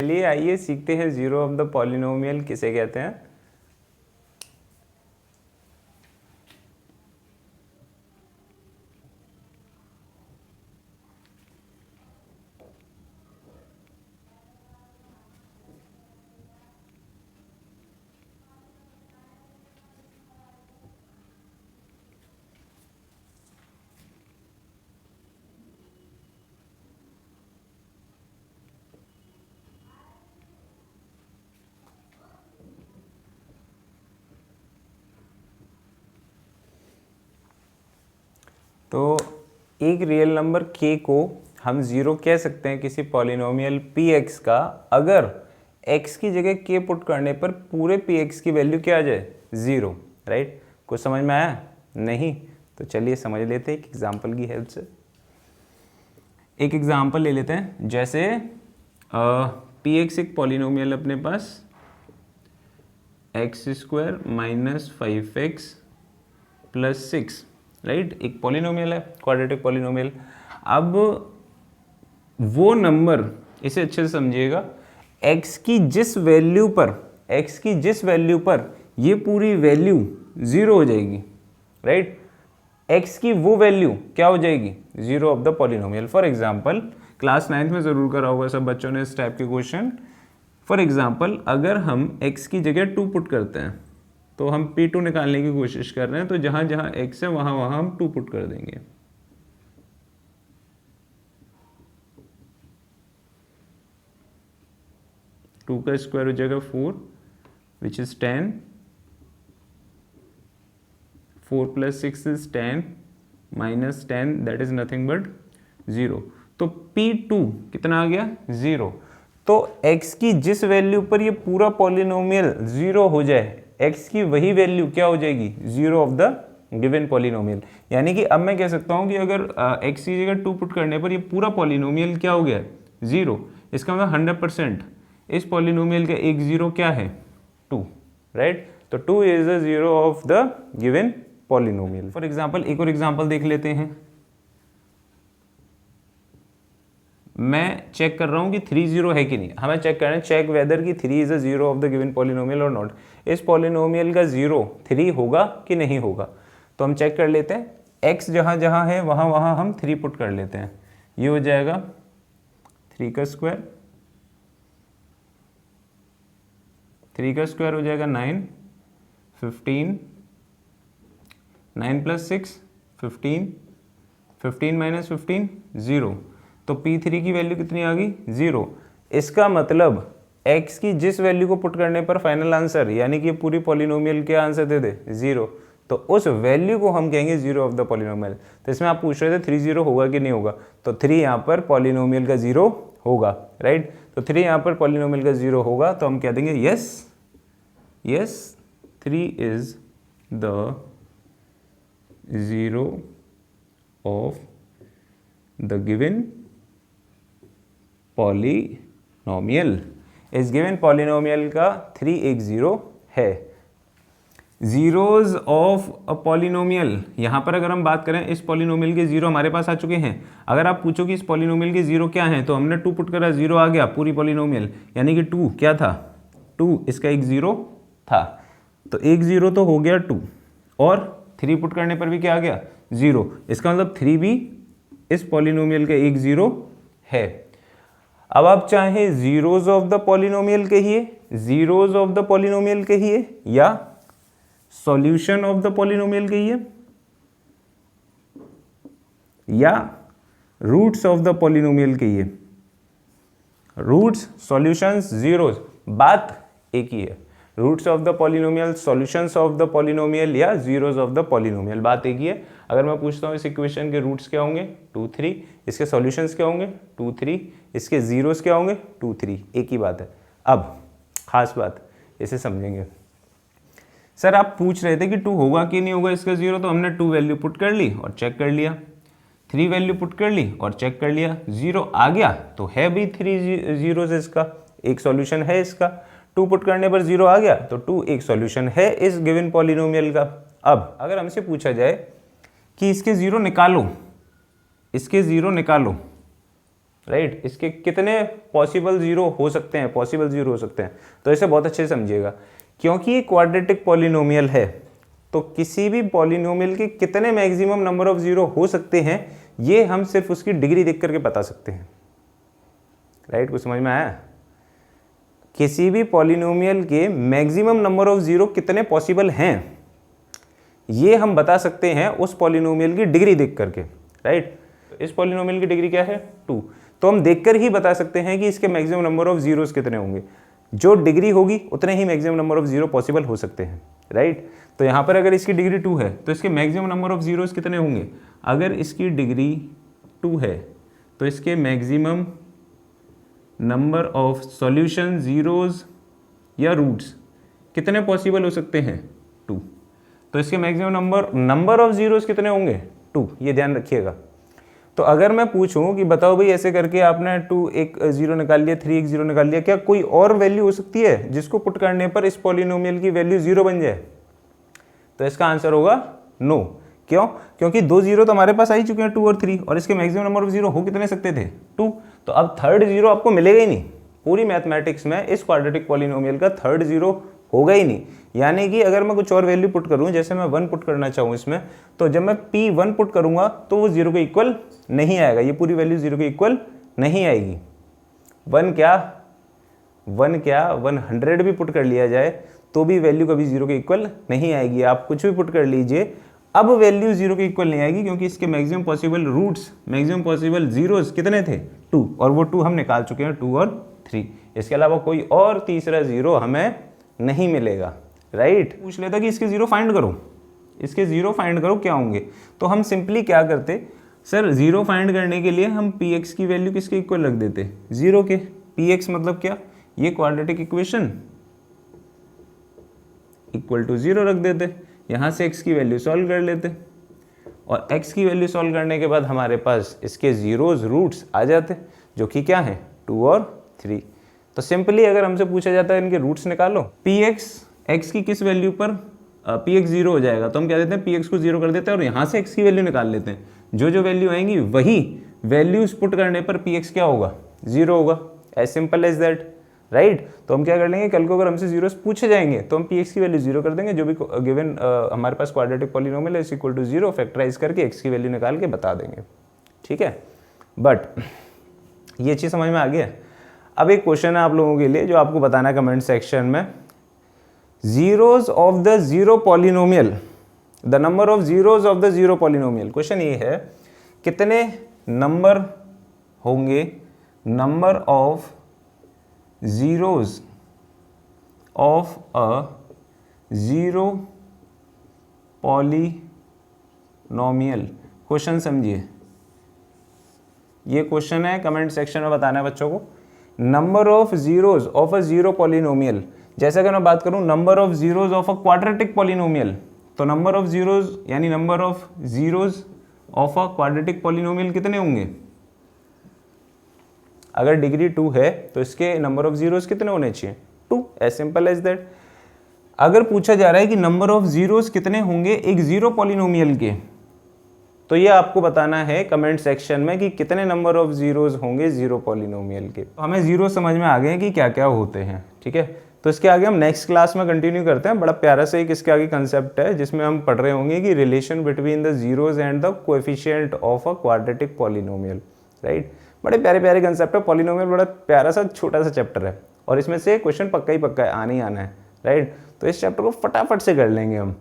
चलिए आइए सीखते हैं जीरो ऑफ द पॉलिनोमियल किसे कहते हैं। तो एक रियल नंबर k को हम जीरो कह सकते हैं किसी पॉलिनोमियल px का अगर x की जगह k पुट करने पर पूरे px की वैल्यू क्या आ जाए, जीरो। राइट, कुछ समझ में आया? नहीं? तो चलिए समझ लेते हैं एक एग्जांपल की हेल्प से। एक एग्जांपल ले लेते हैं, जैसे px एक पॉलिनोमियल अपने पास x² minus 5x plus 6, right, एक पॉलिनोमियल है, क्वाड्रेटिक पॉलिनोमियल। अब वो नंबर, इसे अच्छे से समझिएगा, x की जिस वैल्यू पर ये पूरी वैल्यू जीरो हो जाएगी, राइट, x की वो वैल्यू क्या हो जाएगी, zero of the polynomial. For example class 9th में जरूर करा होगा सब बच्चों ने इस टाइप के क्वेश्चन। फॉर एग्जांपल अगर हम x की जगह 2 पुट करते हैं तो हम P2 निकालने की कोशिश कर रहे हैं, तो जहां जहां x है वहां वहां हम 2 पुट कर देंगे। टू का स्क्वायर हो जाएगा 4 which is 10, 4 plus 6 is 10 minus 10 that is nothing but 0। तो P2 कितना आ गया, 0। तो x की जिस वैल्यू पर ये पूरा पॉलिनोमियल जीरो हो जाए, x की वही वैल्यू क्या हो जाएगी, zero of the given polynomial. यानी कि अब मैं कह सकता हूं कि अगर x की जगह 2 पुट करने पर ये पूरा पॉलिनोमियल क्या हो गया, जीरो। इसका मतलब 100% इस पॉलिनोमियल का एक जीरो क्या है, 2, राइट। तो 2 is the zero of the given polynomial. For example एक और एग्जांपल देख लेते हैं। मैं चेक कर रहा हूं कि 3 जीरो है कि नहीं। हमें चेक करना है, चेक वेदर की 3 is a zero of the given polynomial और नॉट। इस पॉलिनोमियल का जीरो 3 होगा कि नहीं होगा। तो हम चेक कर लेते हैं, x जहां जहां है वहां वहां हम 3 पुट कर लेते हैं। ये हो जाएगा 3 का स्क्वायर, 3 का स्क्वायर हो जाएगा 9, 15, 9 प्लस 6 15, 15 माइनस 15 0। तो P3 की वैल्यू कितनी आ गई, 0। इसका मतलब x की जिस वैल्यू को पुट करने पर फाइनल आंसर, यानी कि पूरी पॉलिनोमियल के आंसर दे दे, 0, तो उस वैल्यू को हम कहेंगे जीरो ऑफ द पॉलिनोमियल। तो इसमें आप पूछ रहे थे 3 जीरो होगा कि नहीं होगा, तो 3 यहाँ पर पॉलिनोमियल का जीरो होगा, राइट। तो 3 यहाँ पर पॉलिनोमियल का जीरो होगा, तो हम कह देंगे yes, yes 3 is the zero of the given polynomial. इस गिवन पॉलिनोमियल का 3 एक जीरो है। जीरोज ऑफ अ पॉलिनोमियल, यहाँ पर अगर हम बात करें इस पॉलिनोमियल के जीरो हमारे पास आ चुके हैं। अगर आप पूछो कि इस पॉलिनोमियल के जीरो क्या हैं, तो हमने 2 पुट करा, जीरो आ गया पूरी पॉलिनोमियल, यानी कि 2 क्या था, 2 इसका एक जीरो था। तो एक जीरो तो हो गया 2, और 3 पुट करने पर भी क्या आ गया, 0। इसका मतलब 3 भी इस पॉलिनोमियल का एक जीरो है। अब आप चाहे जीरोज ऑफ द पॉलिनोमियल कहिए, जीरोज ऑफ द पॉलिनोमियल कहिए, या सॉल्यूशन ऑफ द पॉलिनोमियल कहिए, या रूट्स ऑफ द पॉलिनोमियल कहिए। रूट्स, सॉल्यूशंस, जीरोज, बात एक ही है। Roots of the polynomial, solutions of the polynomial, या जीरोज ऑफ द पॉलिनोमियल, बात एक ही है। अगर मैं पूछता हूँ इस इक्वेशन के रूट्स क्या होंगे, 2 3, इसके सॉल्यूशंस क्या होंगे, 2 3, इसके जीरोस क्या होंगे, 2 3, एक ही बात है। अब खास बात, इसे समझेंगे। सर आप पूछ रहे थे कि 2 होगा कि नहीं होगा इसका जीरो, तो हमने 2 वैल्यू पुट कर ली और चेक कर लिया, 3 वैल्यू पुट कर ली और चेक कर लिया, 0 आ गया, तो है भी 3 जीरोस इसका, एक सॉल्यूशन है इसका। 2 पुट करने पर 0 आ गया, तो 2 एक सॉल्यूशन है इस गिवन पॉलिनोमियल का। अब अगर हमसे पूछा जाए कि इसके जीरो निकालो, इसके जीरो निकालो, राइट, इसके कितने पॉसिबल जीरो हो सकते हैं, पॉसिबल जीरो हो सकते हैं। तो इसे बहुत अच्छे से समझिएगा, क्योंकि ये क्वाड्रेटिक पॉलिनोमियल है तो किसी भी पॉलिनोमियल के कितने मैक्सिमम नंबर ऑफ जीरो हो सकते हैं ये हम सिर्फ उसकी डिग्री देख करके बता सकते हैं। राइट, कुछ समझ में आया? किसी भी पॉलिनोमियल के मैक्सिमम नंबर ऑफ जीरो कितने पॉसिबल हैं ये हम बता सकते हैं उस पॉलिनोमियल की डिग्री देख करके। राइट, इस पॉलिनोमियल की डिग्री क्या है? 2। तो हम देखकर ही बता सकते हैं कि इसके मैक्सिमम नंबर ऑफ जीरोस कितने होंगे। जो डिग्री होगी उतने ही maximum number of zero possible हो सकते हैं। राइट, तो यहाँ पर अगर इसकी डिग्री 2 है तो इसके मैक्सिमम नंबर ऑफ जीरोस कितने होंगे? अगर इसकी डिग्री 2 है तो इसके maximum number of solution zeros या रूट्स कितने पॉसिबल हो सकते हैं? 2। तो इसके मैक्सिमम नंबर ऑफ जीरोस कितने होंगे? 2। ये ध्यान रखिएगा। तो अगर मैं पूछूं कि बताओ भाई ऐसे करके आपने 2 एक जीरो निकाल लिया, 3 एक जीरो निकाल लिया, क्या कोई और वैल्यू हो सकती है जिसको पुट करने पर इस पॉलिनोमियल की वैल्यू 0 बन जाए? तो इसका आंसर होगा नो। क्यों? क्योंकि 2 जीरो तो हमारे पास आ ही चुके हैं 2 और 3, और इसके मैक्सिमम नंबर ऑफ जीरो हो कितने सकते थे? 2। तो अब थर्ड जीरो आपको मिलेगा ही नहीं। पूरी मैथमेटिक्स में इस क्वाड्रेटिक पॉलिनोमियल का थर्ड जीरो होगा ही नहीं। यानी कि अगर मैं कुछ और वैल्यू पुट करूं, जैसे मैं 1 पुट करना चाहूँ इसमें, तो जब मैं P1 पुट करूंगा तो वो 0 के इक्वल नहीं आएगा। ये पूरी वैल्यू 0 के इक्वल नहीं आएगी। 1 क्या 100 भी पुट कर लिया जाए तो भी वैल्यू कभी 0 के इक्वल नहीं आएगी। आप कुछ भी पुट कर लीजिए, अब वैल्यू 0 के इक्वल नहीं आएगी, क्योंकि इसके maximum possible roots, maximum possible zeros कितने थे? 2, और वो 2 हम निकाल चुके हैं, 2 और 3। इसके अलावा कोई और तीसरा जीरो हमें नहीं मिलेगा। राइट, पूछ लेता कि इसके जीरो फाइंड करो, इसके जीरो फाइंड करो क्या होंगे, तो हम सिंपली क्या करते सर, जीरो फाइंड करने के लिए हम px की वैल्यू किसके इक्वल रख देते? 0 के। px मतलब क्या? ये क्वाड्रेटिक इक्वेशन इक्वल टू 0 रख देते। यहाँ से x की वैल्यू सॉल्व कर लेते, और x की वैल्यू सॉल्व करने के बाद हमारे पास इसके जीरोज रूट्स आ जाते, जो कि क्या है? 2 और 3। तो सिंपली अगर हमसे पूछा जाता है इनके रूट्स निकालो, px x की किस वैल्यू पर px 0 हो जाएगा, तो हम क्या देते हैं? px को 0 कर देते हैं और यहाँ से x की वैल्यू निकाल लेते हैं। जो जो वैल्यू आएंगी वही वैल्यूज पुट करने पर px क्या होगा? 0 होगा। As simple as that. Right, तो हम क्या कर लेंगे, कल को अगर हमसे जीरोस पूछे जाएंगे तो हम px की वैल्यू 0 कर देंगे, जो भी गिवन हमारे पास क्वाड्रेटिक पॉलिनोमियल है इक्वल टू 0, फैक्टराइज करके x की वैल्यू निकाल के बता देंगे। ठीक है, बट ये चीज़ समझ में आ गया। अब एक क्वेश्चन है आप लोगों के लिए जो आपको बताना है कमेंट सेक्शन में, zeros of the zero polynomial, the number of zeros of the zero polynomial. Question ये है, कितने नंबर होंगे number of zeros of a zero polynomial. Question समझिए, ये क्वेश्चन है, कमेंट सेक्शन में बताना है बच्चों को। Number of zeros of a zero polynomial, जैसे अगर मैं बात करूं number of zeros of a quadratic polynomial, तो नंबर ऑफ जीरोस यानी number of zeros of a quadratic polynomial कितने होंगे? अगर डिग्री 2 है तो इसके नंबर ऑफ जीरोस कितने होने चाहिए? 2। As simple as that. अगर पूछा जा रहा है कि नंबर ऑफ जीरोस कितने होंगे एक जीरो पॉलिनोमियल के, तो ये आपको बताना है कमेंट सेक्शन में कि कितने नंबर ऑफ जीरोस होंगे जीरो पॉलिनोमियल के। तो हमें जीरो समझ में आ गए कि क्या क्या होते हैं। ठीक है, तो इसके आगे हम नेक्स्ट क्लास में कंटिन्यू करते हैं। बड़ा प्यारा सा एक इसके आगे कंसेप्ट है जिसमें हम पढ़ रहे होंगे कि relation between the zeros and the coefficient of a quadratic polynomial. Right, बड़े प्यारे प्यारे कंसेप्ट है। पॉलिनोमियल बड़ा प्यारा सा छोटा सा चैप्टर है और इसमें से क्वेश्चन पक्का ही पक्का है, आना ही आना है। राइट, तो इस चैप्टर को फटाफट से कर लेंगे हम।